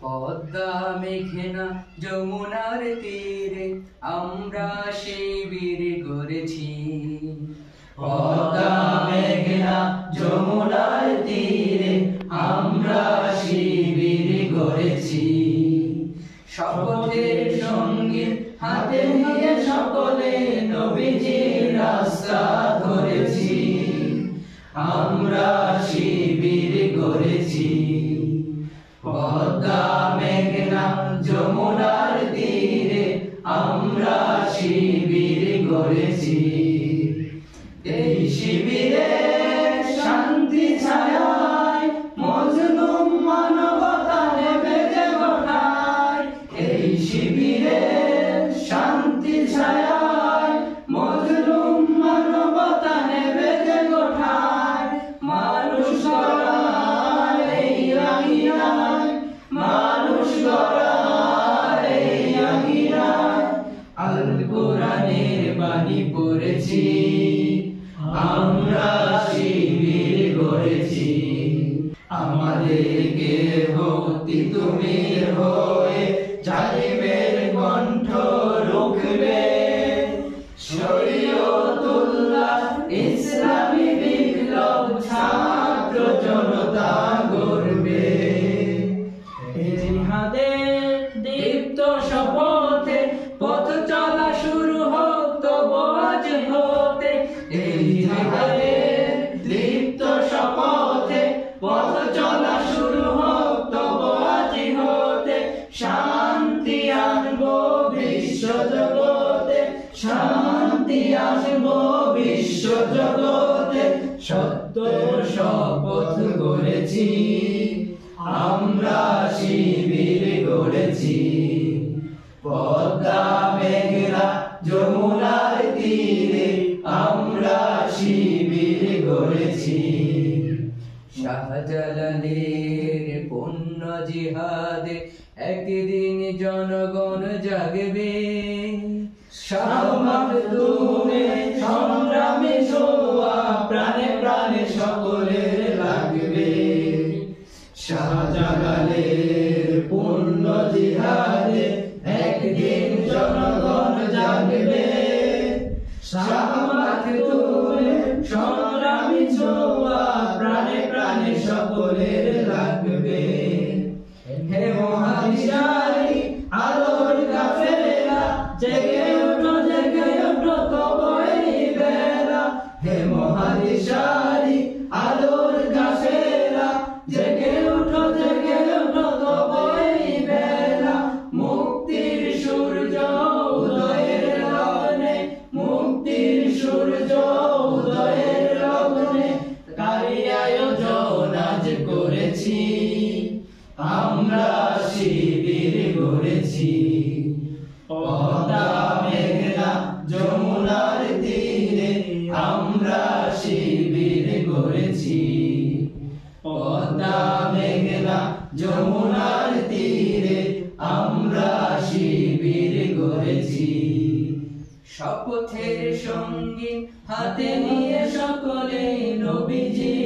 পদ্মা মেঘনা যমুনার তীরে আমরা শিবির গড়েছি। পদ্মা মেঘনা যমুনার তীরে আমরা শিবির গড়েছি। শপথের সঙ্গে হাতে নিয়ে সকলে নবীজির রাস্তা ধরেছি। আমরা শিবির গড়েছি। পদ্মা মেঘনা যমুনার তীরে আমরা শিবির গড়েছি। এই শিবিরে শান্তি ছায়ায় মজলুম মানবতা নেবে যে গোঠায়। এই শিবিরে শান্তি ছায়ায় মজলুম মানবতা নেবে যে গোঠায়। মানুষ গড়ায় এই আঙিনায়, মানুষ গড়ায় এই আঙিনায়। আল কোরআনের বাণী পড়েছি, আমরা শিবির গড়েছি। আমাদেরকে ভক্তি তুমি হয়ে জালিমের কণ্ঠ রুখবে। শরীয়তুল্লাহ ইসলামী বিপ্লব ছাত্র জনতা গড়বে। জিহাদের দীপ্ত শপথে পথ চলা শুরু হোক তবু আজ হতে। এই জিহাদের দীপ্ত শপথে পথ চলা শুরু হোক তবু আজ হতে। শান্তি আনবো বিশ্ব জগতে, শান্তি আসবো বিশ্ব জগতে। সত্য শপথ করেছি, আমরা শিবির গড়েছি। পদ্মা মেঘনা যমুনার তীরে আমরা শিবির গড়েছি। শাহজালালের পুণ্য জিহাদে একদিন জনগণ জাগবে। শাহ মাকদুমের সংগ্রামী ছোঁয়া প্রাণে প্রাণে সকলের লাগবে। শাহজালালের পুণ্য জিহাদে একদিন জনগণ জাগবে। শাহ মাকদুমের সংগ্রামী ছোঁয়া প্রাণে প্রাণে সকলের লাগবে। হে মহাদিশারি আলোর কাফেলা, জেগে ওঠো তবু এই বেলা। হে মহাদিশারি আলোর কাফেলা, জেগে ওঠো তবু এই বেলা। মুক্তির সূর্য উদয়ের লগ্নে, মুক্তির সূর্য উদয়ের লগ্নে। তারই আয়োজন আজ করেছি, আমরা শিবির গড়েছি। পদ্মা মেঘনা যমুনার তীরে আমরা শিবির গড়েছি। পদ্মা মেঘনা যমুনার তীরে আমরা শিবির গড়েছি। শপথের সঙ্গে হাতে নিয়ে সকলে নবীজির